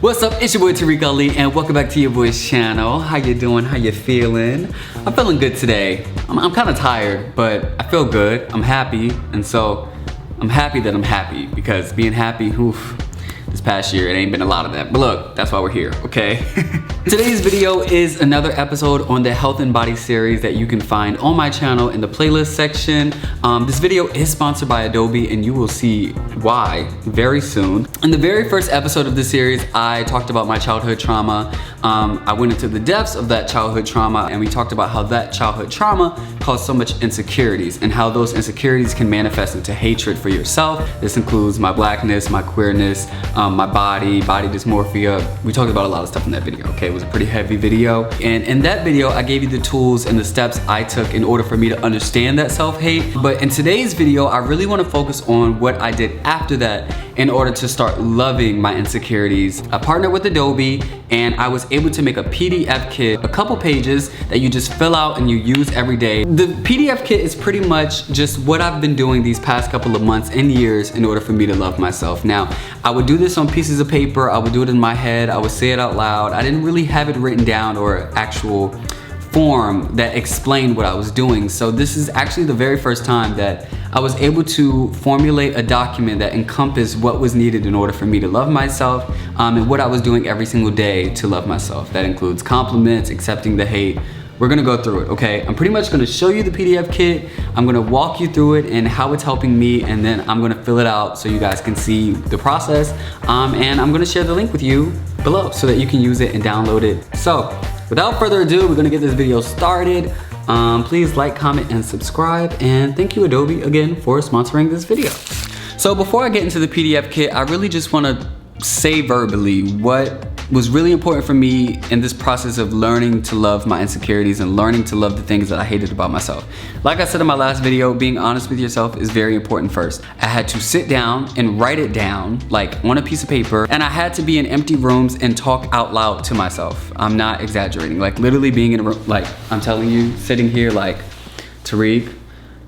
What's up? It's your boy Tarek Ali and welcome back to your boy's channel. How you doing? How you feeling? I'm feeling good today. I'm kind of tired, but I feel good. I'm happy, and so I'm happy that I'm happy because being happy, oof, this past year it ain't been a lot of that. But look, that's why we're here, okay? Today's video is another episode on the health and body series that you can find on my channel in the playlist section. This video is sponsored by Adobe and you will see why very soon. In the very first episode of this series, I talked about my childhood trauma. I went into the depths of that childhood trauma and we talked about how that childhood trauma caused so much insecurities and how those insecurities can manifest into hatred for yourself. This includes my blackness, my queerness, my body dysmorphia. We talked about a lot of stuff in that video, okay? It was a pretty heavy video. And in that video, I gave you the tools and the steps I took in order for me to understand that self-hate. But in today's video, I really want to focus on what I did after that in order to start loving my insecurities. I partnered with Adobe and I was able to make a PDF kit, a couple pages that you just fill out and you use every day. The PDF kit is pretty much just what I've been doing these past couple of months and years in order for me to love myself. Now, I would do this on pieces of paper, I would do it in my head, I would say it out loud. I didn't really have it written down or actual form that explained what I was doing. So this is actually the very first time that I was able to formulate a document that encompassed what was needed in order for me to love myself and what I was doing every single day to love myself. That includes compliments, accepting the hate. We're gonna go through it, okay? I'm pretty much gonna show you the PDF kit. I'm gonna walk you through it and how it's helping me, and then I'm gonna fill it out so you guys can see the process. And I'm gonna share the link with you below so that you can use it and download it. So, without further ado, we're gonna get this video started. Please like, comment, and subscribe. And thank you, Adobe, again, for sponsoring this video. So before I get into the PDF kit, I really just wanna say verbally what was really important for me in this process of learning to love my insecurities and learning to love the things that I hated about myself. Like I said in my last video, being honest with yourself is very important first. I had to sit down and write it down, like on a piece of paper, and I had to be in empty rooms and talk out loud to myself. I'm not exaggerating, like literally being in a room, like I'm telling you, sitting here like, Tarek,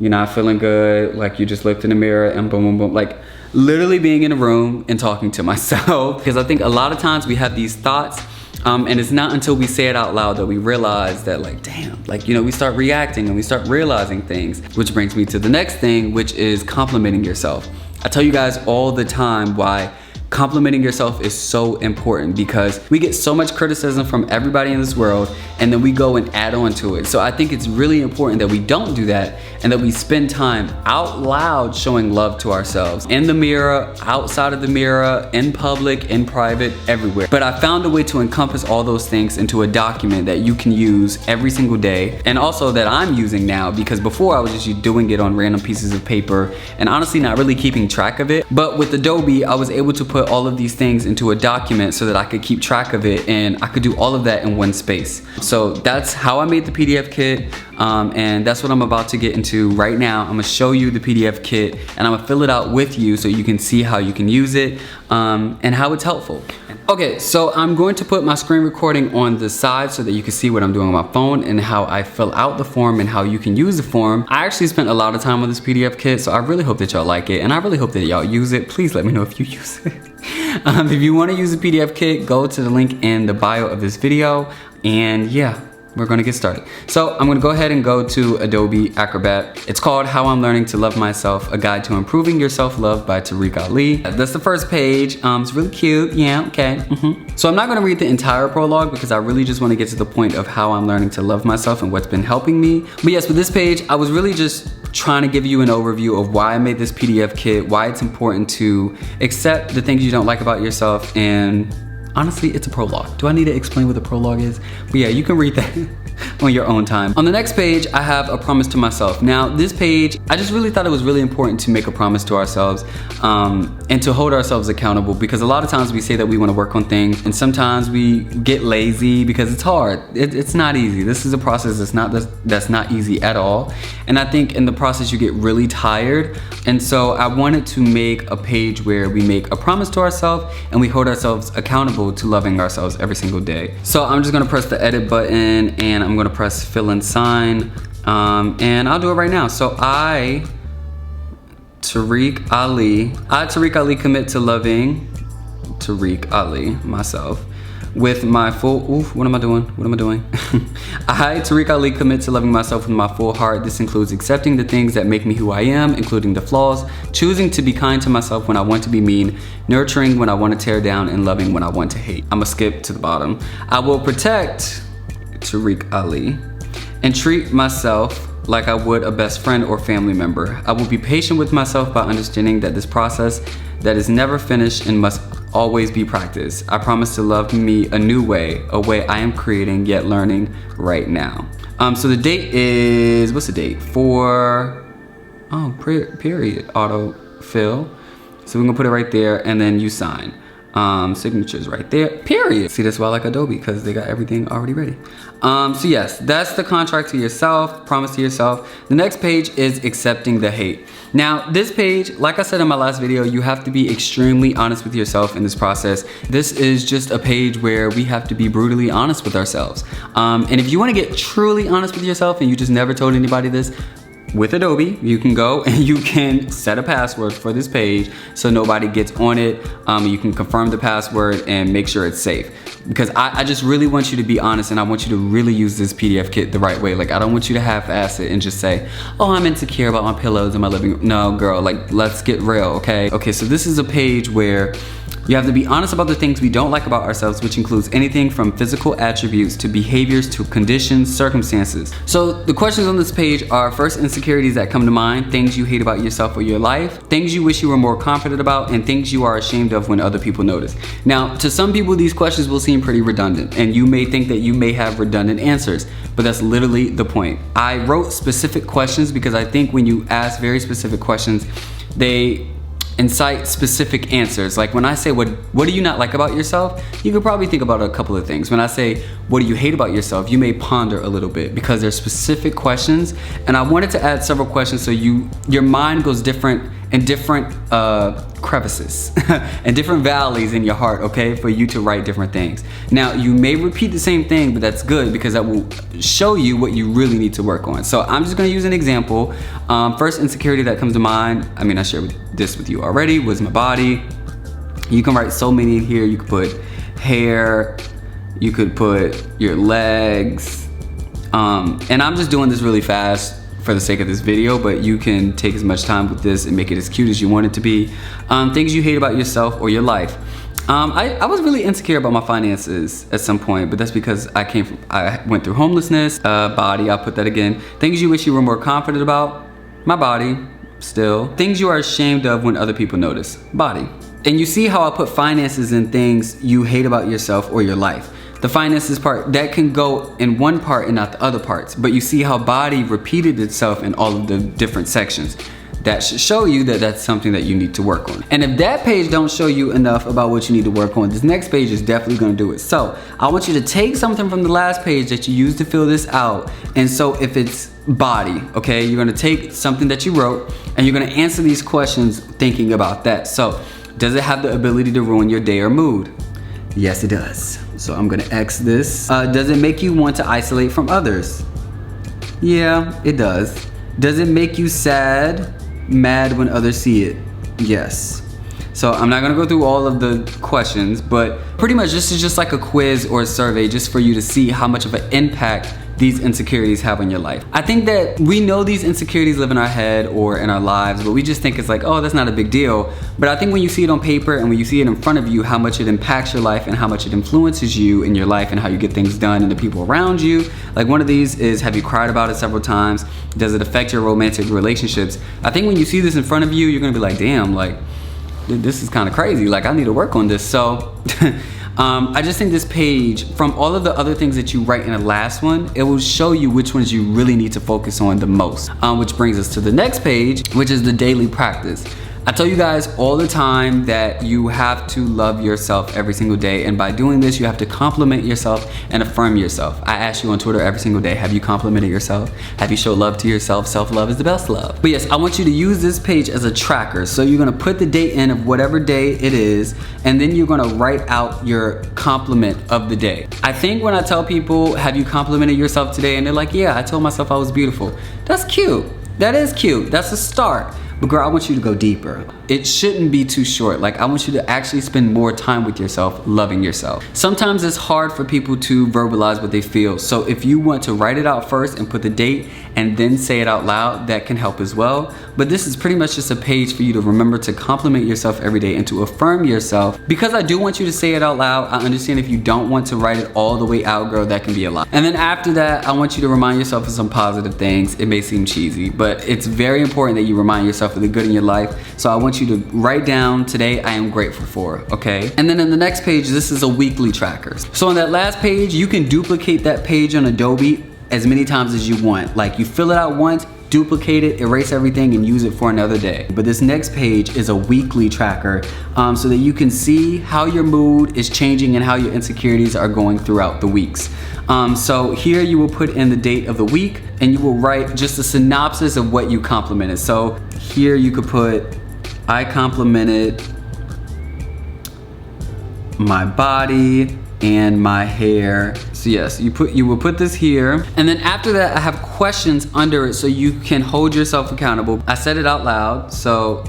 you're not feeling good, like you just looked in the mirror and boom, boom, boom, like literally being in a room and talking to myself. Because I think a lot of times we have these thoughts and it's not until we say it out loud that we realize that like, damn, like, you know, we start reacting and we start realizing things. Which brings me to the next thing, which is complimenting yourself. I tell you guys all the time why complimenting yourself is so important, because we get so much criticism from everybody in this world and then we go and add on to it. So I think it's really important that we don't do that and that we spend time out loud showing love to ourselves, in the mirror, outside of the mirror, in public, in private, everywhere. But I found a way to encompass all those things into a document that you can use every single day, and also that I'm using now, because before I was just doing it on random pieces of paper and honestly not really keeping track of it. But with Adobe, I was able to put all of these things into a document so that I could keep track of it and I could do all of that in one space. So that's how I made the PDF kit, and that's what I'm about to get into right now. I'm gonna show you the PDF kit and I'm gonna fill it out with you so you can see how you can use it and how it's helpful. Okay, so I'm going to put my screen recording on the side so that you can see what I'm doing on my phone and how I fill out the form and how you can use the form. I actually spent a lot of time on this PDF kit, so I really hope that y'all like it and I really hope that y'all use it. Please let me know if you use it. If you want to use the PDF kit, go to the link in the bio of this video, and yeah, we're gonna get started. So I'm gonna go ahead and go to Adobe Acrobat. It's called How I'm Learning to Love Myself, a guide to improving your self-love by Tuh-reek Ali. That's the first page. It's really cute, yeah, okay. So I'm not gonna read the entire prologue because I really just wanna get to the point of how I'm learning to love myself and what's been helping me. But yes, with this page, I was really just trying to give you an overview of why I made this PDF kit, why it's important to accept the things you don't like about yourself, and honestly, it's a prologue. Do I need to explain what the prologue is? But yeah, you can read that on your own time. On the next page, I have a promise to myself. Now, this page, I just really thought it was really important to make a promise to ourselves and to hold ourselves accountable, because a lot of times we say that we want to work on things and sometimes we get lazy because it's hard. It's not easy. This is a process that's not easy at all. And I think in the process you get really tired. And so I wanted to make a page where we make a promise to ourselves and we hold ourselves accountable to loving ourselves every single day. So I'm just gonna press the edit button and I'm gonna press fill and sign, and I'll do it right now. So Tuh-reek Ali commit to loving Tuh-reek Ali, myself, with my full, what am I doing? I, Tarek Ali, commit to loving myself with my full heart. This includes accepting the things that make me who I am, including the flaws, choosing to be kind to myself when I want to be mean, nurturing when I want to tear down, and loving when I want to hate. I'm gonna skip to the bottom. I will protect, Tarek Ali, and treat myself like I would a best friend or family member. I will be patient with myself by understanding that this process that is never finished and must always be practiced. I promise to love me a new way, a way I am creating yet learning right now. So the date is, what's the date? Period, autofill. So we're gonna put it right there and then you sign. Signatures right there, period. See, that's why I like Adobe, because they got everything already ready. So yes, that's the contract to yourself, promise to yourself. The next page is accepting the hate. Now, this page, like I said in my last video, you have to be extremely honest with yourself in this process. This is just a page where we have to be brutally honest with ourselves. And if you wanna get truly honest with yourself and you just never told anybody this, with Adobe, you can go and you can set a password for this page so nobody gets on it. You can confirm the password and make sure it's safe. Because I just really want you to be honest, and I want you to really use this PDF kit the right way. Like, I don't want you to half-ass it and just say, oh, I'm insecure about my pillows in my living room. No, girl, like, let's get real, okay? Okay, so this is a page where you have to be honest about the things we don't like about ourselves, which includes anything from physical attributes to behaviors to conditions, circumstances. So the questions on this page are: first, insecurities that come to mind, things you hate about yourself or your life, things you wish you were more confident about, and things you are ashamed of when other people notice. Now, to some people, these questions will seem pretty redundant, and you may think that you may have redundant answers, but that's literally the point. I wrote specific questions because I think when you ask very specific questions, they incite specific answers. Like when I say, what do you not like about yourself? You could probably think about a couple of things. When I say, what do you hate about yourself? You may ponder a little bit because they're specific questions. And I wanted to add several questions so your mind goes different in different crevices and different valleys in your heart, okay, for you to write different things. Now, you may repeat the same thing, but that's good because that will show you what you really need to work on. So I'm just gonna use an example. First insecurity that comes to mind, I mean, I shared this with you already, was my body. You can write so many in here. You could put hair, you could put your legs, and I'm just doing this really fast for the sake of this video, but you can take as much time with this and make it as cute as you want it to be. Things you hate about yourself or your life. I was really insecure about my finances at some point, but that's because I went through homelessness. Body, I'll put that again. Things you wish you were more confident about. My body, still. Things you are ashamed of when other people notice. Body. And you see how I put finances in things you hate about yourself or your life. The finances part, that can go in one part and not the other parts, but you see how body repeated itself in all of the different sections. That should show you that that's something that you need to work on. And if that page don't show you enough about what you need to work on, this next page is definitely gonna do it. So I want you to take something from the last page that you used to fill this out. And so if it's body, okay, you're gonna take something that you wrote and you're gonna answer these questions thinking about that. So does it have the ability to ruin your day or mood? Yes, it does. So I'm gonna X this. Does it make you want to isolate from others? Yeah, it does. Does it make you sad, mad when others see it? Yes. So I'm not gonna go through all of the questions, but pretty much this is just like a quiz or a survey just for you to see how much of an impact these insecurities have on your life. I think that we know these insecurities live in our head or in our lives, but we just think it's like, oh, that's not a big deal. But I think when you see it on paper and when you see it in front of you, how much it impacts your life and how much it influences you in your life and how you get things done and the people around you. Like one of these is, have you cried about it several times? Does it affect your romantic relationships? I think when you see this in front of you, you're gonna be like, damn, like, this is kind of crazy. Like, I need to work on this. So I just think this page, from all of the other things that you write in the last one, it will show you which ones you really need to focus on the most. Which brings us to the next page, which is the daily practice. I tell you guys all the time that you have to love yourself every single day, and by doing this, you have to compliment yourself and affirm yourself. I ask you on Twitter every single day, have you complimented yourself? Have you showed love to yourself? Self-love is the best love. But yes, I want you to use this page as a tracker. So you're gonna put the date in of whatever day it is, and then you're gonna write out your compliment of the day. I think when I tell people, have you complimented yourself today? And they're like, yeah, I told myself I was beautiful. That's cute. That is cute. That's a start. But girl, I want you to go deeper. it shouldn't be too short. Like, I want you to actually spend more time with yourself, loving yourself. Sometimes it's hard for people to verbalize what they feel. So if you want to write it out first and put the date and then say it out loud, that can help as well. But this is pretty much just a page for you to remember to compliment yourself every day and to affirm yourself. Because I do want you to say it out loud. I understand if you don't want to write it all the way out, girl, that can be a lot. And then after that, I want you to remind yourself of some positive things. It may seem cheesy, but it's very important that you remind yourself of the good in your life. So I want you to write down, today I am grateful for, okay? And then in the next page, this is a weekly tracker. So on that last page, you can duplicate that page on Adobe as many times as you want. Like, you fill it out once, duplicate it, erase everything, and use it for another day. But this next page is a weekly tracker so that you can see how your mood is changing and how your insecurities are going throughout the weeks. So here you will put in the date of the week and you will write just a synopsis of what you complimented. So here you could put, I complimented my body and my hair. So yes, you will put this here. And then after that, I have questions under it so you can hold yourself accountable. I said it out loud, so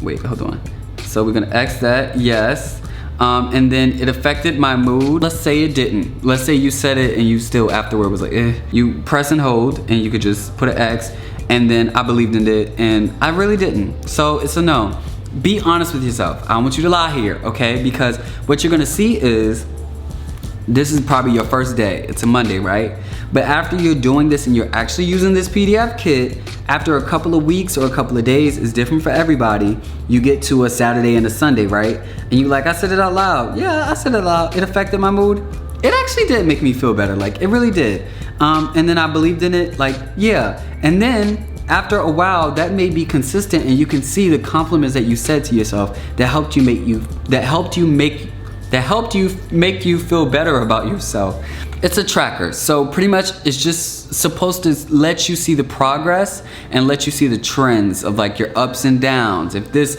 wait, hold on. So we're gonna X that, yes. And then it affected my mood. Let's say it didn't. Let's say you said it and you still afterward was like, eh. You press and hold and you could just put an X, and then I believed in it and I really didn't. So it's a no. Be honest with yourself. I don't want you to lie here, okay? Because what you're gonna see is, this is probably your first day. It's a Monday, right? But after you're doing this and you're actually using this PDF kit, after a couple of weeks or a couple of days, it's different for everybody. You get to a Saturday and a Sunday, right? And you're like, I said it out loud. Yeah, I said it out loud. It affected my mood. It actually did make me feel better. Like, it really did. And then I believed in it. Like, yeah. And then after a while, that may be consistent, and you can see the compliments that you said to yourself that helped you make you feel better about yourself. It's a tracker, so pretty much it's just supposed to let you see the progress and let you see the trends of like your ups and downs. If this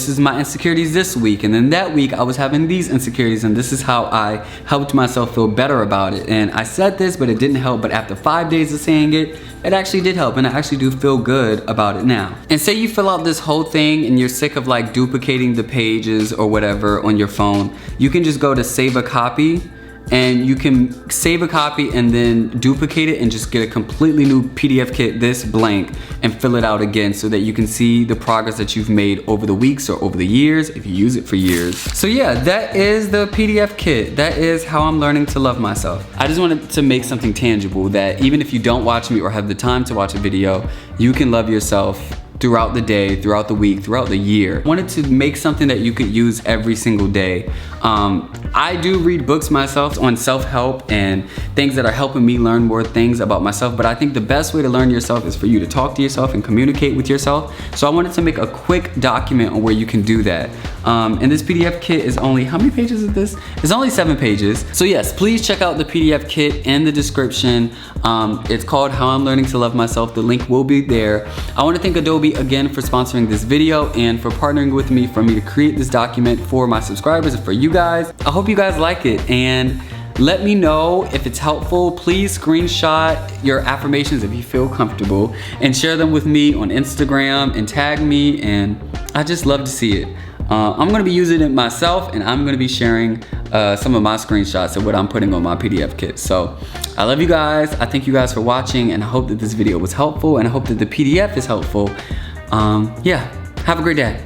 is my insecurities this week, and then that week I was having these insecurities, and this is how I helped myself feel better about it. And I said this, but it didn't help. But after 5 days of saying it, it actually did help, and I actually do feel good about it now. And say you fill out this whole thing and you're sick of like duplicating the pages or whatever on your phone, you can just go to save a copy, and you can save a copy and then duplicate it and just get a completely new PDF kit, this blank, and fill it out again so that you can see the progress that you've made over the weeks or over the years if you use it for years. So yeah, that is the PDF kit. That is how I'm learning to love myself. I just wanted to make something tangible that even if you don't watch me or have the time to watch a video, you can love yourself throughout the day, throughout the week, throughout the year. I wanted to make something that you could use every single day. I do read books myself on self-help and things that are helping me learn more things about myself, but I think the best way to learn yourself is for you to talk to yourself and communicate with yourself. So I wanted to make a quick document on where you can do that. And this PDF kit is only, how many pages is this? It's only 7 pages. So yes, please check out the PDF kit in the description. It's called How I'm Learning to Love Myself. The link will be there. I want to thank Adobe again for sponsoring this video and for partnering with me for me to create this document for my subscribers and for you guys. I hope you guys like it, and let me know if it's helpful. Please screenshot your affirmations if you feel comfortable and share them with me on Instagram and tag me, and I just love to see it. I'm gonna be using it myself, and I'm gonna be sharing some of my screenshots of what I'm putting on my PDF kit. So I love you guys. I thank you guys for watching, and I hope that this video was helpful, and I hope that the PDF is helpful. Yeah, have a great day.